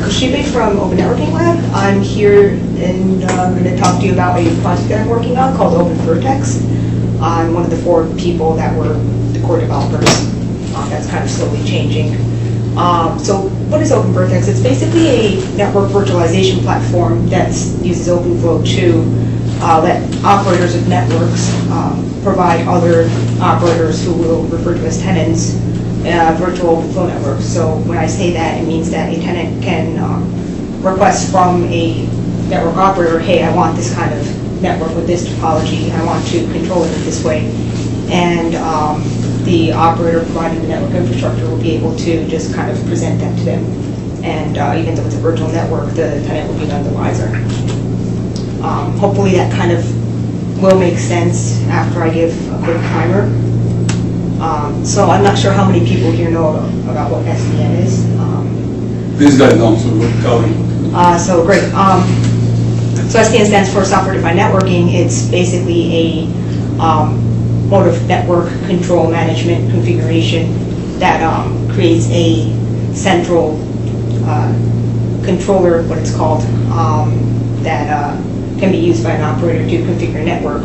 Koshibe from Open Networking Lab. I'm here and I'm going to talk to you about a project that I'm working on called OpenVirteX. I'm one of the 4 people that were the core developers. That's kind of slowly changing. So what is OpenVirteX? It's basically a network virtualization platform that uses OpenFlow to let operators of networks provide other operators who we'll refer to as tenants virtual OpenFlow networks. So when I say that, it means that a tenant can request from a network operator, hey, I want this kind of network with this topology, I want to control it in this way. And the operator providing the network infrastructure will be able to just kind of present that to them. And even though it's a virtual network, the tenant will be none the wiser. Hopefully that kind of will make sense after I give a quick primer. So I'm not sure how many people here know about what SDN is. This guy knows, so we're going. So great. So SDN stands for Software Defined Networking. It's basically a mode of network control management configuration that creates a central controller, what it's called, that can be used by an operator to configure a network.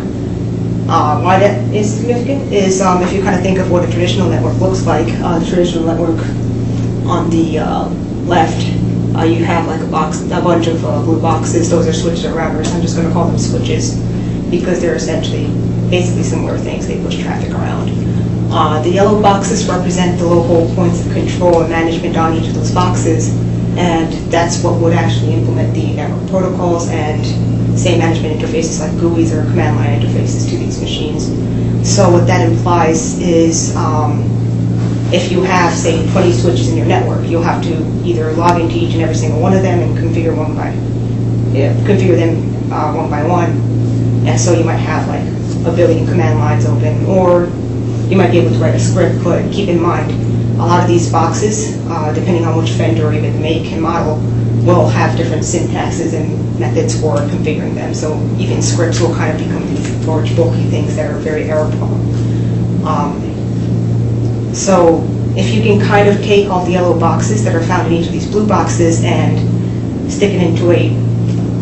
Why that is significant is if you kind of think of what a traditional network looks like. The traditional network on the left, you have like a bunch of blue boxes. Those are switches or routers. I'm just going to call them switches because they're essentially basically similar things. They push traffic around. The yellow boxes represent the local points of control and management on each of those boxes, and that's what would actually implement the network protocols and say management interfaces like GUIs or command line interfaces to these machines. So what that implies is if you have, say, 20 switches in your network, you'll have to either log into each and every single one of them and configure them one by one. And so you might have like a billion command lines open, or you might be able to write a script, but keep in mind, a lot of these boxes, depending on which vendor or even make and model, will have different syntaxes and methods for configuring them. So even scripts will kind of become these large, bulky things that are very error prone. So if you can kind of take all the yellow boxes that are found in each of these blue boxes and stick it into a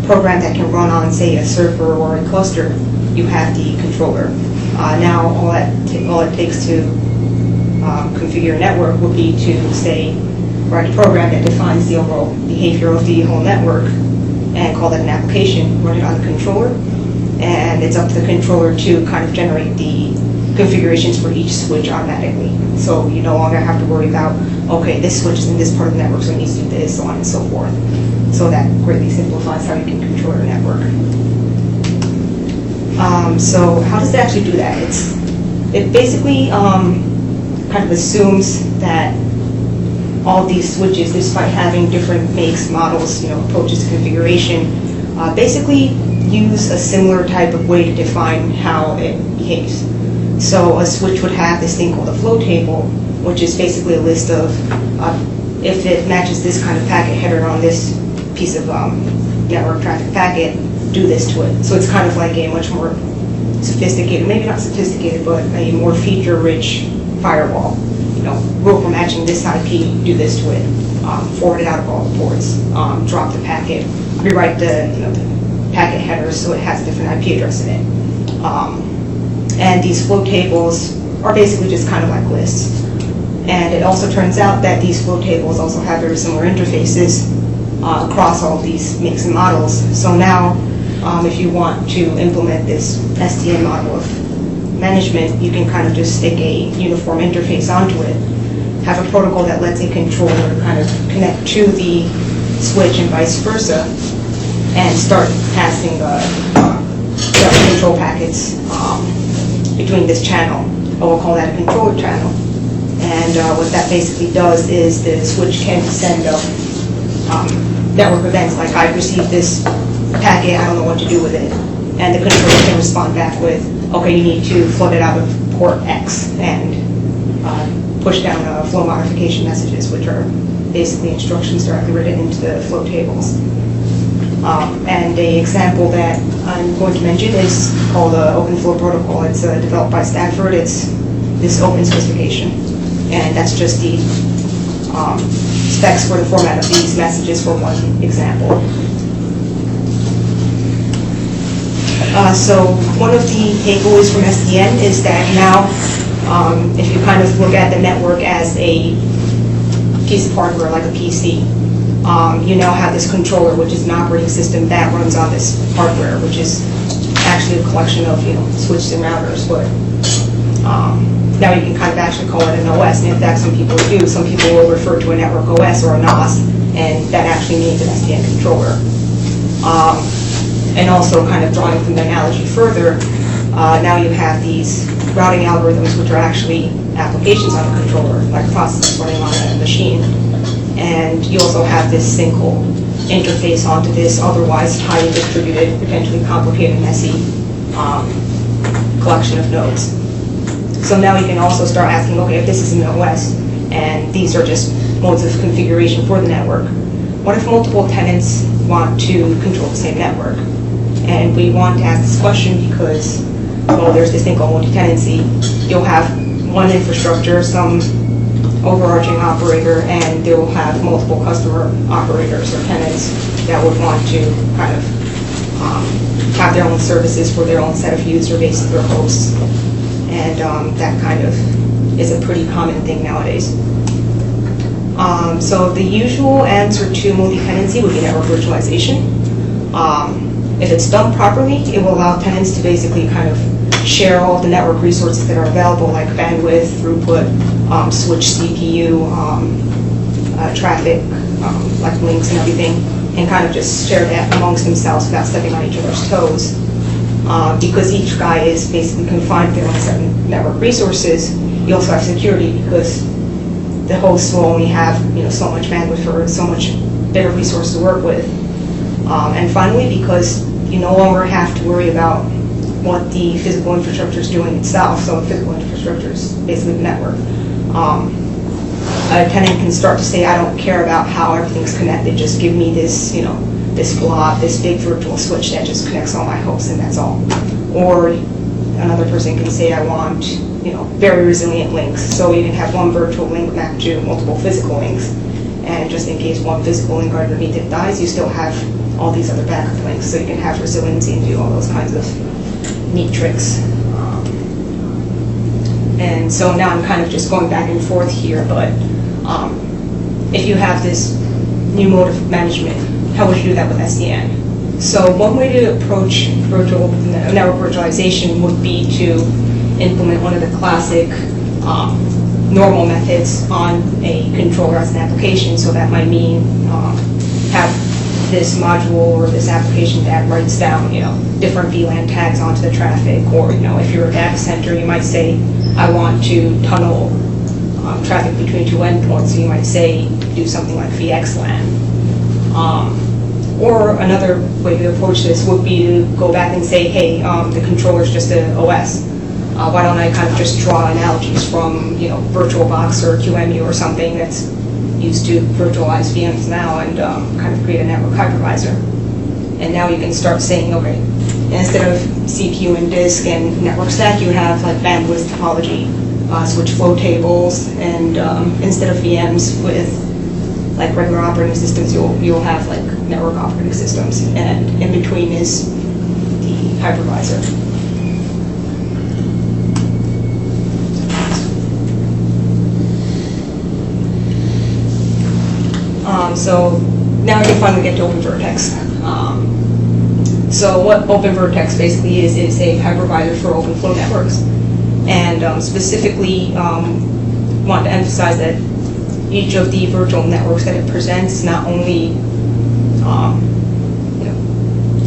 program that can run on, say, a server or a cluster, you have the controller. Now all it takes to configure a network would be to, say, write a program that defines the overall behavior of the whole network and call that an application, run it on the controller, and it's up to the controller to kind of generate the configurations for each switch automatically. So you no longer have to worry about, okay, this switch is in this part of the network, so it needs to do this, so on and so forth. So that greatly simplifies how you can control your network. So how does it actually do that? It basically kind of assumes that all of these switches, despite having different makes, models, approaches to configuration, basically use a similar type of way to define how it behaves. So a switch would have this thing called a flow table, which is basically a list of if it matches this kind of packet header on this piece of network traffic packet, do this to it. So it's kind of like a much more sophisticated, maybe not sophisticated, but a more feature-rich firewall. Rule for matching this IP, do this to it, forward it out of all the ports, drop the packet, rewrite the packet headers so it has a different IP address in it. And these flow tables are basically just kind of like lists. And it also turns out that these flow tables also have very similar interfaces across all of these makes and models. So now, if you want to implement this SDN model of management, you can kind of just stick a uniform interface onto it, have a protocol that lets a controller kind of connect to the switch and vice versa, and start passing the control packets between this channel. We'll call that a controller channel. And what that basically does is the switch can send up network events like, I received this packet, I don't know what to do with it. And the controller can respond back with, okay, you need to flood it out of port X and push down flow modification messages, which are basically instructions directly written into the flow tables. And an example that I'm going to mention is called the OpenFlow protocol. It's developed by Stanford. It's this open specification. And that's just the specs for the format of these messages for one example. So one of the takeaways from SDN is that now, if you kind of look at the network as a piece of hardware like a PC, you now have this controller, which is an operating system that runs on this hardware, which is actually a collection of switches and routers. But now you can kind of actually call it an OS, and in fact, some people do. Some people will refer to a network OS or a NOS, and that actually means an SDN controller. And also, kind of drawing from the analogy further, now you have these routing algorithms, which are actually applications on a controller, like processes running on a machine. And you also have this single interface onto this otherwise highly distributed, potentially complicated, messy collection of nodes. So now you can also start asking, okay, if this is an OS, and these are just modes of configuration for the network, what if multiple tenants want to control the same network? And we want to ask this question because, well, there's this thing called multi-tenancy. You'll have one infrastructure, some overarching operator, and they will have multiple customer operators or tenants that would want to kind of have their own services for their own set of user bases or hosts. And that kind of is a pretty common thing nowadays. So the usual answer to multi-tenancy would be network virtualization. If it's done properly, it will allow tenants to basically kind of share all the network resources that are available, like bandwidth, throughput, switch CPU, traffic, like links and everything, and kind of just share that amongst themselves without stepping on each other's toes. Because each guy is basically confined to their own set of network resources, you also have security because the host will only have so much bandwidth or so much bigger resource to work with. And finally, because you no longer have to worry about what the physical infrastructure is doing itself, so the physical infrastructure is basically the network. A tenant can start to say, I don't care about how everything's connected, just give me this, this blob, this big virtual switch that just connects all my hosts and that's all. Or another person can say, I want, very resilient links, so you can have one virtual link mapped to multiple physical links, and just in case one physical link underneath it dies, you still have all these other backup links, so you can have resiliency and do all those kinds of neat tricks. And so now I'm kind of just going back and forth here, but if you have this new mode of management, how would you do that with SDN? So one way to approach network virtualization would be to implement one of the classic normal methods on a controller as an application. So that might mean have this module or this application that writes down, different VLAN tags onto the traffic, or if you're a data center, you might say, I want to tunnel traffic between two endpoints. So you might say, do something like VXLAN. Or another way to approach this would be to go back and say, hey, the controller is just an OS. Why don't I kind of just draw analogies from, VirtualBox or QEMU or something that's used to virtualize VMs now, and kind of create a network hypervisor. And now you can start saying, okay, instead of CPU and disk and network stack, you have like bandwidth topology, switch flow tables, and instead of VMs with like regular operating systems, you'll have like network operating systems, and in between is the hypervisor. So now we can finally get to OpenVirteX. So what OpenVirteX basically is a hypervisor for OpenFlow networks. And specifically want to emphasize that each of the virtual networks that it presents not only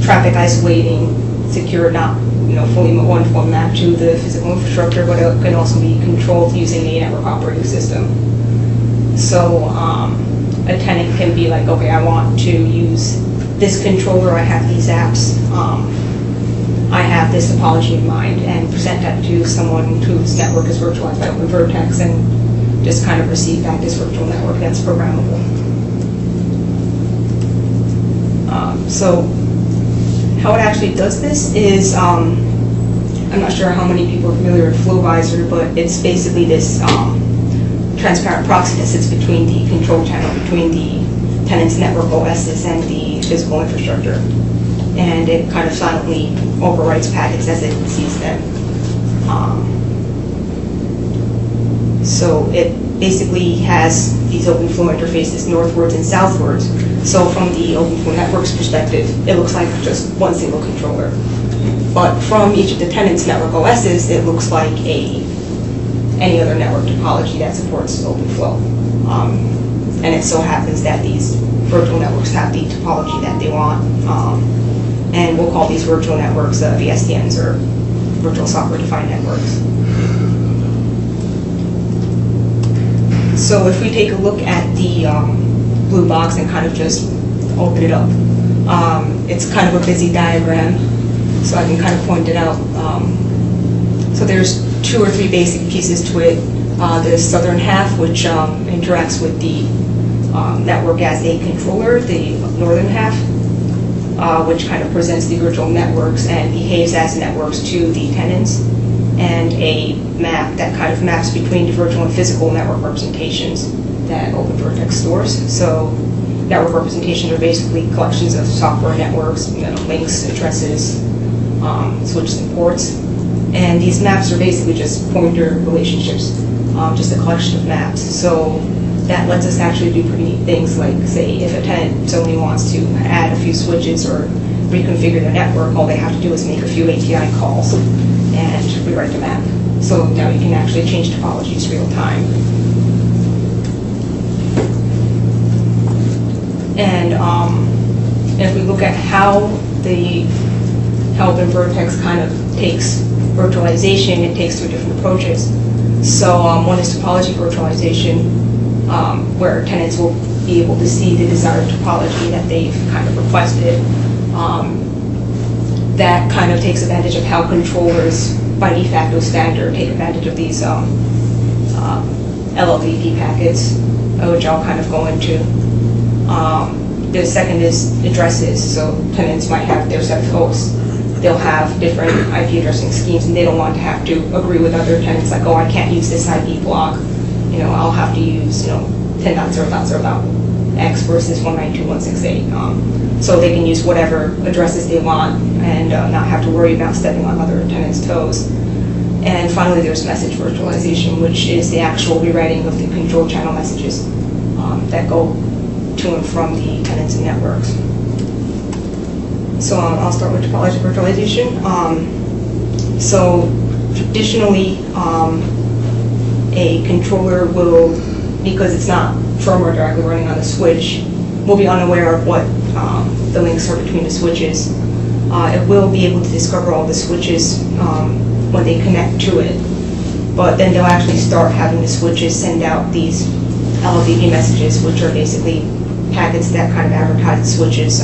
traffic isolating, secure, not fully one-to-one mapped to the physical infrastructure, but it can also be controlled using a network operating system. So a tenant can be like, okay, I want to use this controller, I have these apps, I have this topology in mind, and present that to someone whose network is virtualized by OpenVirteX, and just kind of receive back this virtual network that's programmable. So how it actually does this is, I'm not sure how many people are familiar with FlowVisor, but it's basically this transparent proxy that sits between the control channel, between the tenant's network OSes and the physical infrastructure. And it kind of silently overwrites packets as it sees them. So it basically has these OpenFlow interfaces northwards and southwards. So from the OpenFlow network's perspective, it looks like just one single controller. But from each of the tenants' network OSes, it looks like any other network topology that supports OpenFlow. And it so happens that these virtual networks have the topology that they want. And we'll call these virtual networks vSDNs, or virtual software-defined networks. So if we take a look at the blue box and kind of just open it up, it's kind of a busy diagram, so I can kind of point it out. So there's 2 or 3 basic pieces to it. The southern half, which interacts with the network as a controller, the northern half, which kind of presents the virtual networks and behaves as networks to the tenants, and a map that kind of maps between the virtual and physical network representations that OpenVirteX stores. So network representations are basically collections of software networks, links, addresses, switches, and ports. And these maps are basically just pointer relationships, just a collection of maps. So that lets us actually do pretty neat things, like, say, if a tenant suddenly wants to add a few switches or reconfigure their network, all they have to do is make a few API calls and rewrite the map. So now you can actually change topologies real time. And if we look at how OpenVirteX kind of takes virtualization, it takes 2 different approaches. So one is topology virtualization, where tenants will be able to see the desired topology that they've kind of requested. That kind of takes advantage of how controllers, by de facto standard, take advantage of these LLVP packets, which I'll kind of go into. The second is addresses. So tenants might have their set of hosts. They'll have different IP addressing schemes, and they don't want to have to agree with other tenants, like, oh, I can't use this IP block. I'll have to use, 10.0.0.x versus 192.168. So they can use whatever addresses they want and not have to worry about stepping on other tenants' toes. And finally, there's message virtualization, which is the actual rewriting of the control channel messages that go to and from the tenants and networks. So I'll start with topology virtualization. So traditionally, a controller will, because it's not firmware directly running on the switch, will be unaware of what the links are between the switches. It will be able to discover all the switches when they connect to it, but then they'll actually start having the switches send out these LLVP messages, which are basically packets that kind of advertise the switches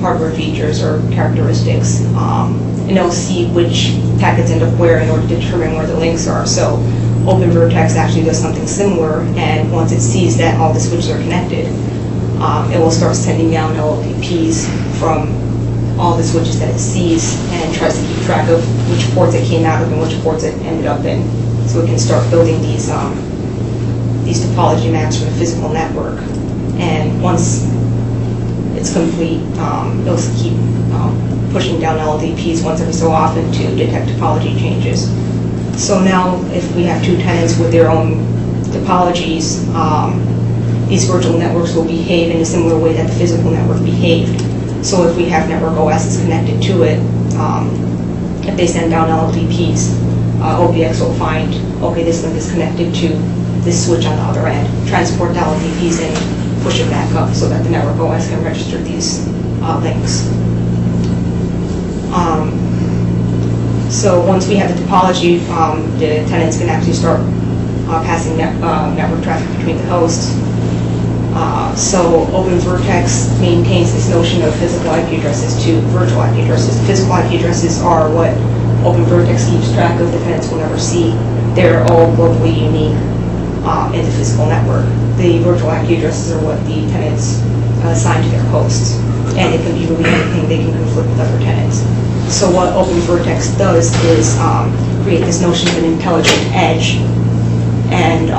hardware features or characteristics, and they'll see which packets end up where in order to determine where the links are. So OpenVirteX actually does something similar, and once it sees that all the switches are connected, it will start sending down LLVPs from all the switches that it sees and tries to keep track of which ports it came out of and which ports it ended up in. So it can start building these topology maps for the physical network. And once it's complete, it'll keep pushing down LLVPs once every so often to detect topology changes. So now if we have 2 tenants with their own topologies, these virtual networks will behave in a similar way that the physical network behaved. So if we have network OSs connected to it, if they send down LLVPs, OPX will find, okay, this link is connected to this switch on the other end, transport the LLVPs and push it back up so that the network OS can register these links. So once we have the topology, the tenants can actually start passing network traffic between the hosts. So OpenVirteX maintains this notion of physical IP addresses to virtual IP addresses. Physical IP addresses are what OpenVirteX keeps track of, the tenants will never see. They're all globally unique in the physical network. The virtual IP addresses are what the tenants assign to their hosts. And it can be really anything, they can conflict with other tenants. So what OpenVirteX does is create this notion of an intelligent edge. And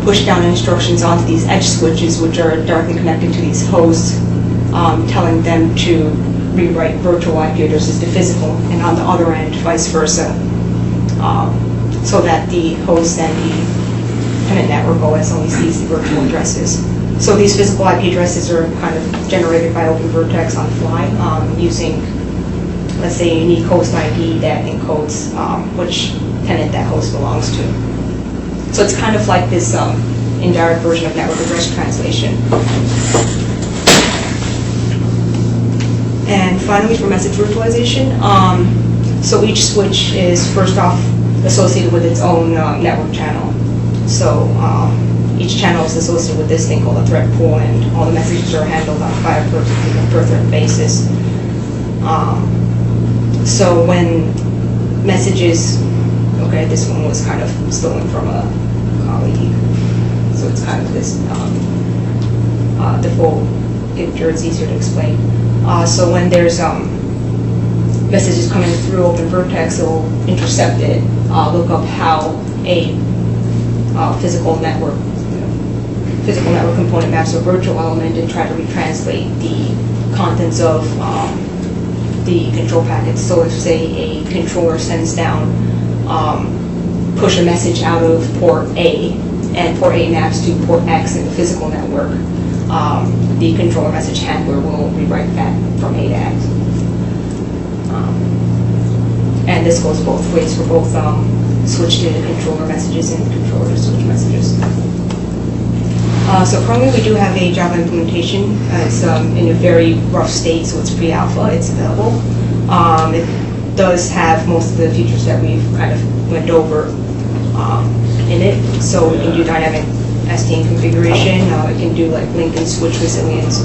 push down instructions onto these edge switches, which are directly connected to these hosts, telling them to rewrite virtual IP addresses to physical, and on the other end, vice versa, so that the host and the tenant network OS only sees the virtual addresses. So these physical IP addresses are kind of generated by OpenVirteX on the fly, using, let's say, a unique host ID that encodes which tenant that host belongs to. So it's kind of like this indirect version of network address translation. And finally, for message virtualization, so each switch is first off associated with its own network channel. So each channel is associated with this thing called a thread pool, and all the messages are handled on a per thread basis. So when messages, okay, this one was kind of stolen from a colleague, so it's kind of this default picture. It's easier to explain. So when there's messages coming through OpenVirteX, it'll intercept it, look up how a physical network component maps to a virtual element, and try to retranslate the contents of the control packets. So if, say, a controller sends down push a message out of port A, and port A maps to port X in the physical network, the controller message handler will rewrite that from A to X. And this goes both ways for both switch to controller messages and controller to switch messages. So currently we do have a Java implementation. It's in a very rough state, so it's pre-alpha, it's available. It does have most of the features that we've kind of went over in it. So we can do dynamic SDN configuration. It can do like link and switch resilience.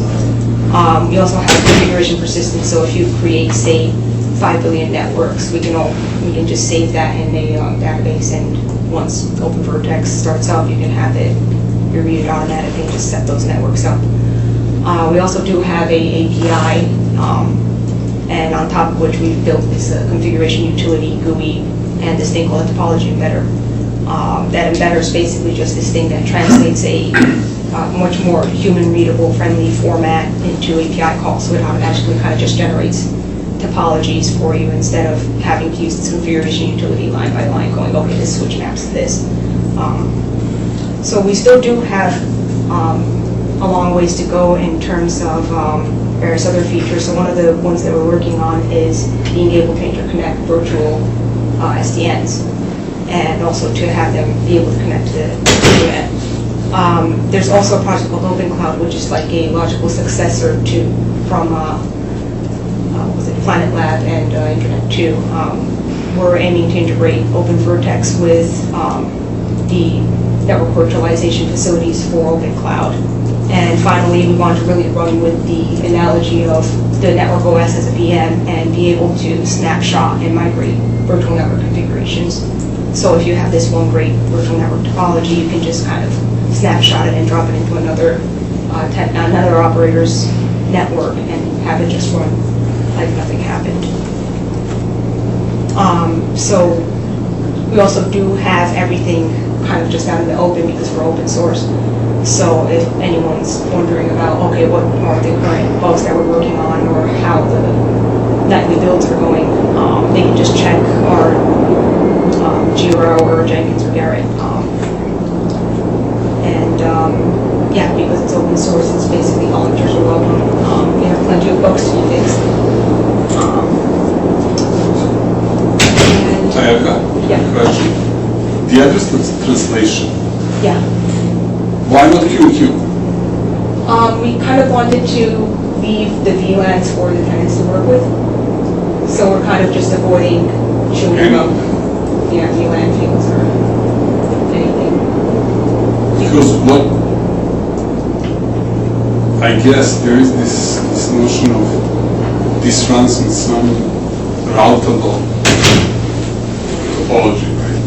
We also have configuration persistence. So if you create, say, 5 billion networks, we can just save that in a database, and once OpenVirteX starts up, you can have it reviewed automatically and just set those networks up. We also do have a API, and on top of which we've built this configuration utility GUI and this thing called a topology embedder. That embedder is basically just this thing that translates a much more human-readable, friendly format into API calls, so it automatically kind of just generates topologies for you instead of having to use this configuration utility line by line, going, okay, this switch maps to this. So we still do have a long ways to go in terms of various other features. So one of the ones that we're working on is being able to interconnect virtual SDNs, and also to have them be able to connect to the internet. There's also a project called OpenCloud, which is like a logical successor from WINLAB and Internet 2. We're aiming to integrate OpenVirteX with the network virtualization facilities for OpenCloud. And finally, we want to really run with the analogy of the network OS as a VM and be able to snapshot and migrate virtual network configurations. So if you have this one great virtual network topology, you can just kind of snapshot it and drop it into another operator's network and have it just run like nothing happened. So we also do have everything kind of just out in the open because we're open source. So if anyone's wondering about, okay, what are the current bugs that we're working on or how the nightly builds are going, they can just check our Jira or Jenkins or Garrett. Yeah, because it's open source, it's basically volunteers are welcome. We have plenty of bugs to be fixed. Ayaka, Yeah. question. The address translation, Yeah. why not QQ? We kind of wanted to leave the VLANs for the tenants to work with. So we're kind of just avoiding chewing up VLAN fields or anything. Because what, I guess there is this notion of this runs on some routable topology, right?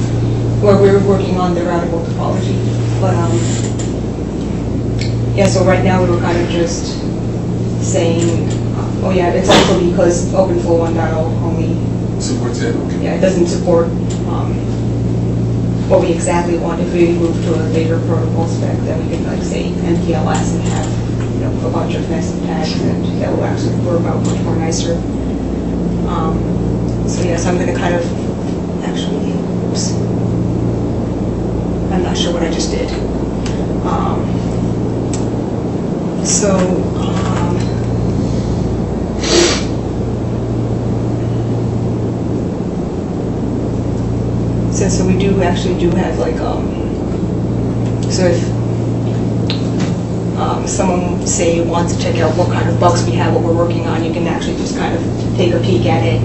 Where we're working on the routable topology. But yeah, so right now we were kind of just saying, oh yeah, it's also because OpenFlow 1.0 only, Supports it, okay. yeah, it doesn't support what we exactly want. If we move to a later protocol spec, then we can like say MPLS and have a bunch of nested tags, and that will actually work out much more nicer. So yes, I'm going to kind of actually, oops, I'm not sure what I just did. So we do actually have like, so if someone, say, wants to check out what kind of bugs we have, what we're working on, you can actually just kind of take a peek at it.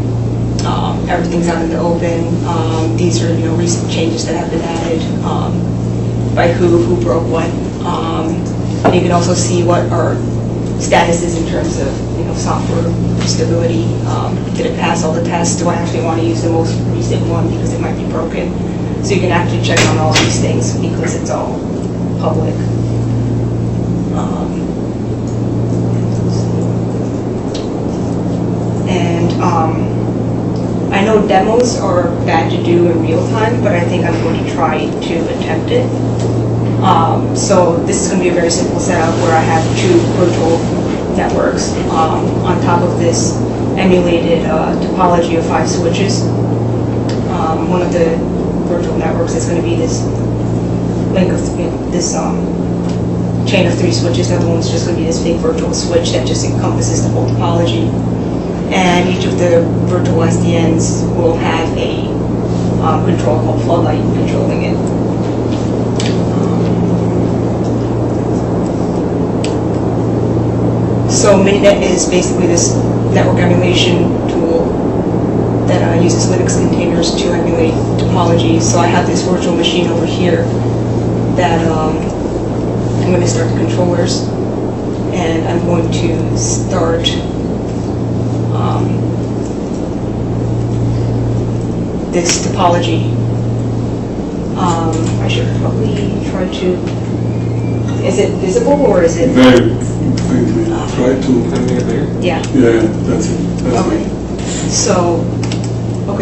Everything's out in the open. These are, recent changes that have been added by who broke what. And you can also see what our status is in terms of, software stability. Did it pass all the tests? Do I actually want to use the most recent one because it might be broken? So you can actually check on all these things because it's all public. I know demos are bad to do in real time, but I think I'm going to try to attempt it. So this is going to be a very simple setup where I have two virtual networks on top of this emulated topology of 5 switches. One of the virtual networks is going to be this link of this chain of 3 switches. The other one's just going to be this big virtual switch that just encompasses the whole topology. And each of the virtual SDNs will have a control called floodlight controlling it. So Mainnet is basically this network emulation tool that uses Linux containers to emulate topology. So I have this virtual machine over here that I'm going to start the controllers, and I'm going to start this topology. I should probably try to. Is it visible or is it? Very faintly. Try to. Yeah. Yeah, that's it. That's okay.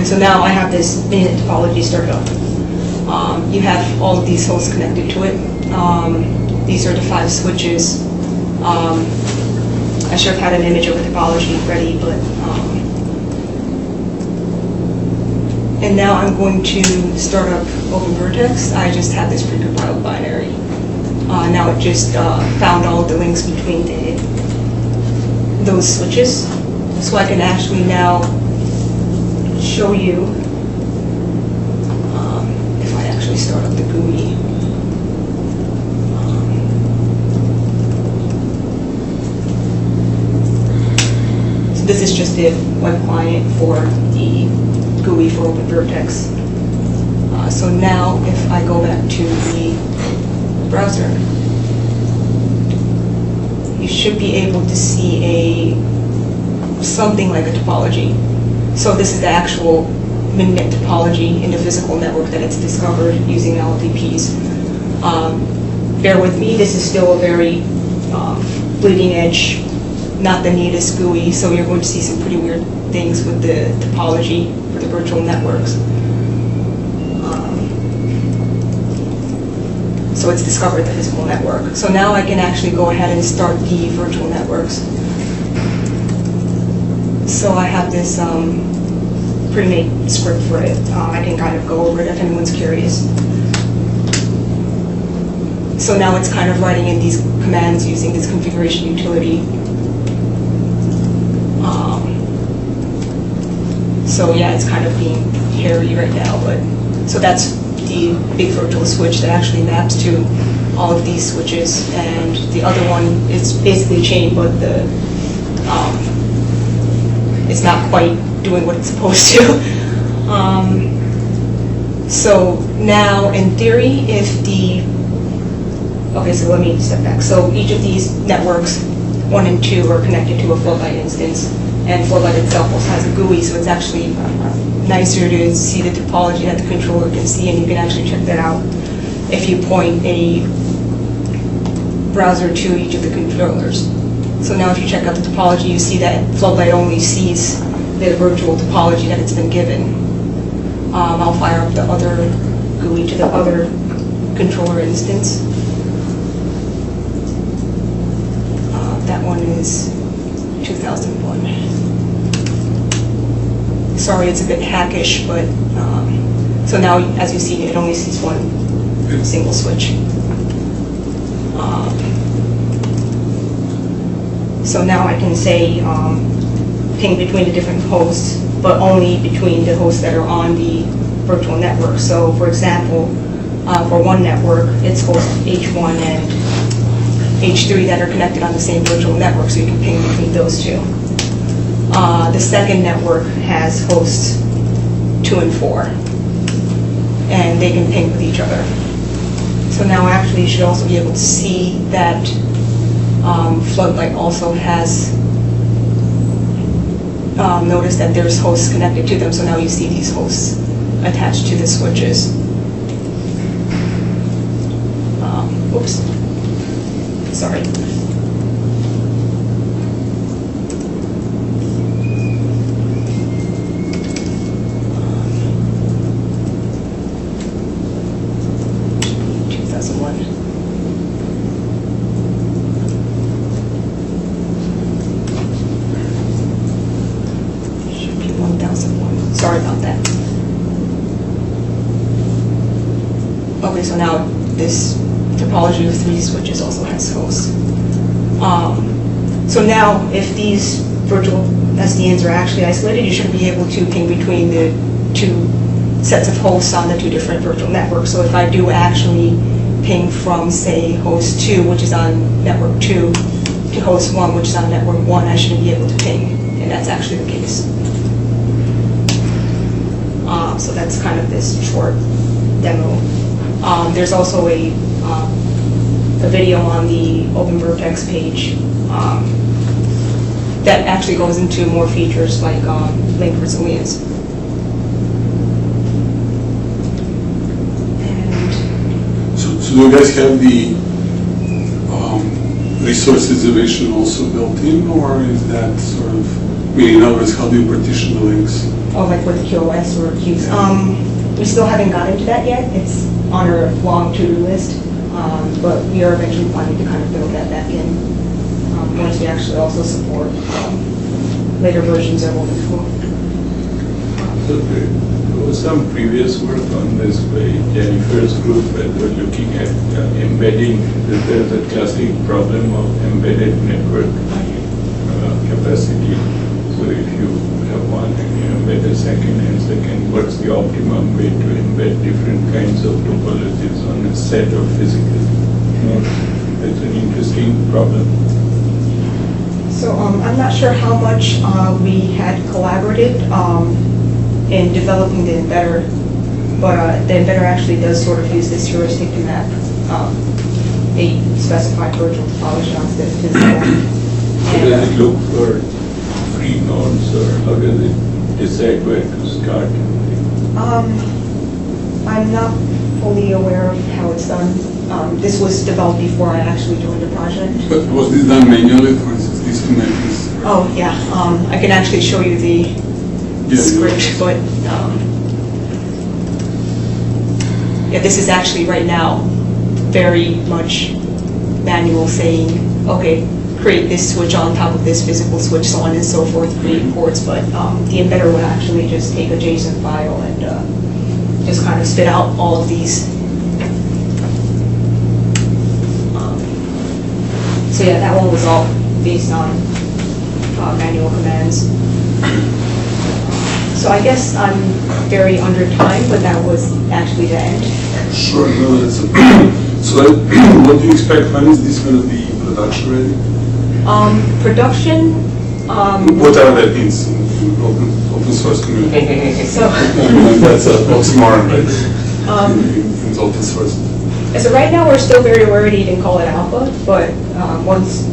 it. So now I have this Mainnet topology started up. You have all of these hosts connected to it. These are the 5 switches. I should have had an image of the topology ready, but and now I'm going to start up OpenVirteX. I just have this precompiled binary. Now it just found all of the links between those switches, so I can actually now show you if I actually start up the GUI. So this is just the web client for the GUI for OpenVirteX. So now if I go back to the browser, you should be able to see something like a topology. So this is the actual Mainnet topology in the physical network that it's discovered using LLDPs. Bear with me, this is still a very bleeding edge, not the neatest GUI, so you're going to see some pretty weird things with the topology for the virtual networks. So it's discovered the physical network. So now I can actually go ahead and start the virtual networks. So I have this pre-made script for it. I can kind of go over it if anyone's curious. So now it's kind of writing in these commands using this configuration utility. So yeah, it's kind of being hairy right now, but so that's the big virtual switch that actually maps to all of these switches, and the other one is basically a chain, but it's not quite doing what it's supposed to. So now, in theory, so let me step back. So each of these networks, 1 and 2, are connected to a floodlight instance, and floodlight itself also has a GUI, so it's actually nicer to see the topology that the controller can see, and you can actually check that out if you point a browser to each of the controllers. So now if you check out the topology, you see that floodlight only sees the virtual topology that it's been given. I'll fire up the other GUI to the other controller instance. That one is 2001. Sorry, it's a bit hackish, but so now, as you see, it only sees one single switch. So now I can say ping between the different hosts, but only between the hosts that are on the virtual network. So for example, for one network, it's host H1 and H3 that are connected on the same virtual network, so you can ping between those two. The second network has hosts 2 and 4, and they can ping with each other. So now actually you should also be able to see that Floodlight also has notice that there's hosts connected to them, so now you see these hosts attached to the switches. Oops, sorry. Sorry about that. Okay, so now this topology of 3 switches also has hosts. So now, if these virtual SDNs are actually isolated, you should be able to ping between the 2 sets of hosts on the 2 different virtual networks. So if I do actually ping from, say, host 2, which is on network 2, to host 1, which is on network 1, I should be able to ping, and that's actually the case. So that's kind of this short demo. There's also a video on the OpenVirteX page that actually goes into more features like link resilience. So do you guys have the resource reservation also built in, or is that sort of, I mean, in other words, how do you partition the links? Oh, like with the QoS or queues. We still haven't gotten to that yet. It's on our long to-do list, but we are eventually planning to kind of build that back in once we actually also support later versions of OpenFlow. So there was some previous work on this by Jennifer's group where they were looking at embedding. There's a classic problem of embedded network capacity. So if you have one and you embed a second and second, what's the optimum way to embed different kinds of topologies on a set of physical nodes? It's an interesting problem. So I'm not sure how much we had collaborated in developing the embedder, but the embedder actually does sort of use this heuristic to map a specified virtual topology onto the physical. So does it look for free nodes, or how does it decide where to start? I'm not fully aware of how it's done. This was developed before I actually joined the project. But was this done manually, for instance, these two methods? Oh, yeah. I can actually show you the script, but yeah, this is actually right now very much manual, saying, okay, create this switch on top of this physical switch, so on and so forth, create ports, but the embedder would actually just take a JSON file and just kind of spit out all of these. So yeah, that one was all based on manual commands. So I guess I'm very under time, but that was actually the end. Sure, no, that's okay. So what do you expect, when is this going to be production ready? Production. Whatever that means in open source community. So that's a oxymoron, right? In open source. So right now we're still very worried to even call it alpha, but once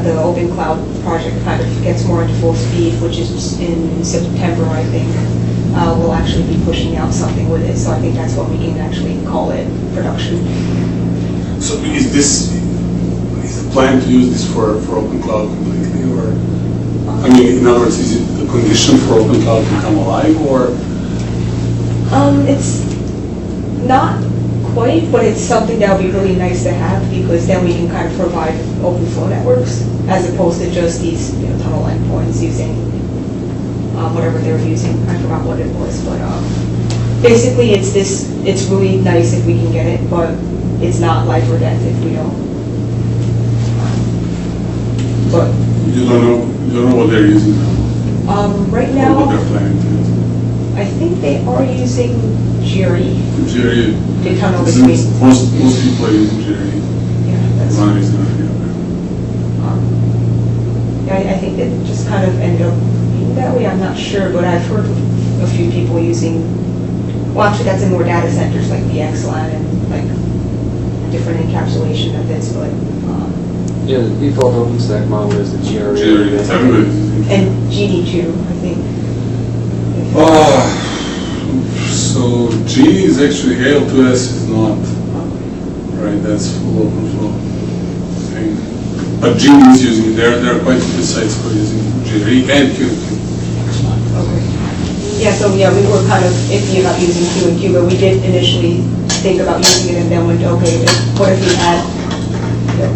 the Open Cloud project kind of gets more into full speed, which is in September, I think, we'll actually be pushing out something with it. So I think that's what we can actually call it production. So is the plan to use this for Open Cloud completely, or I mean, in other words, is it a condition for Open Cloud to come alive, or? It's Not quite, but it's something that would be really nice to have, because then we can kind of provide open flow networks, as opposed to just these, tunnel endpoints using whatever they were using. I forgot what it was, but basically it's really nice if we can get it, but it's not life or death if we don't. But You don't know what they're using now? right Or now, what they're planning to use? I think they are using Jerry Jerry, to tunnel most between. people are using Jerry. Yeah, that's. Ronnie's not, yeah. I think it just kind of ended up being that way. I'm not sure, but I've heard a few people using. Well, actually, that's in more data centers like VXLAN and like different encapsulation methods, but. Yeah, the default OpenStack model is the GRE. Jerry, everybody's using. And GD2, I think. So G is actually AL2S is not, right? That's full OpenFlow thing. But G is using it. There are quite a few sites who are using Jerry and Q. Okay. Yeah, so yeah, we were kind of iffy about using Q and Q, but we did initially think about using it, and then went, okay, what if we had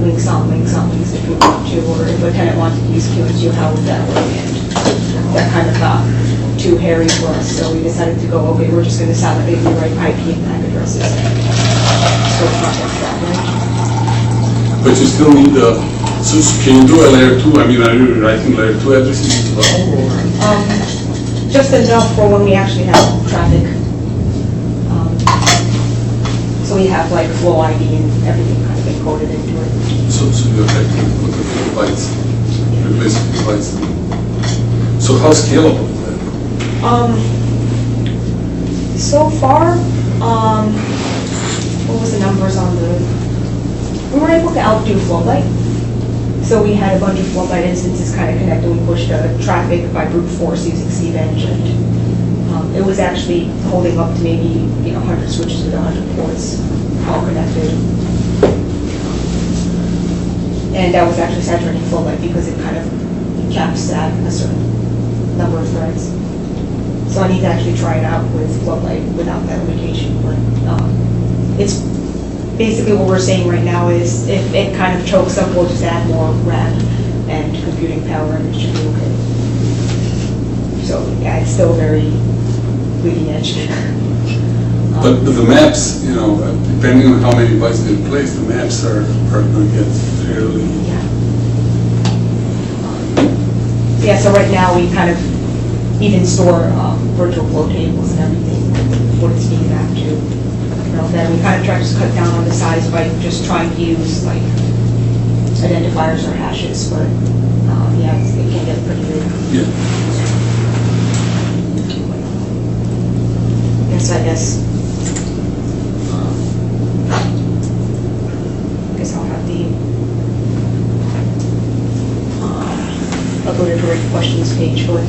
links on links if we want to, or if a tenant wanted to use Q and Q, how would that work? And that kind of got too hairy for us, so we decided to go, okay, we're just going to salivate the right IP and MAC addresses. So project that way. But you still need so can you do a layer 2? I mean, are you writing layer 2 addresses as well? Or? Just enough for when we actually have traffic. So we have like flow ID and everything kind of encoded into it. So you effectively put a few bytes, replace a few bytes. So how scalable is that? So far, what was the numbers on we were able to outdo FlowLight. So we had a bunch of FlowLight instances kind of connected. We pushed traffic by brute force using cbench, and it was actually holding up to maybe 100 switches with 100 ports all connected. And that was actually saturating FlowLight because it kind of caps at a certain number of threads. So I need to actually try it out with FlowLight without that limitation. But it's basically what we're saying right now is if it kind of chokes up, we'll just add more RAM and computing power, and it should be okay. So yeah, it's still very bleeding edge. But the maps, depending on how many bytes they replace, the maps are going to get fairly. Yeah, so right now we kind of even store virtual flow tables and everything, what it's being mapped to. Then we kind of try to just cut down on the size by just trying to use like identifiers or hashes, but yeah, it can get pretty big. Yeah. I guess I'll have the uploaded direct questions page, but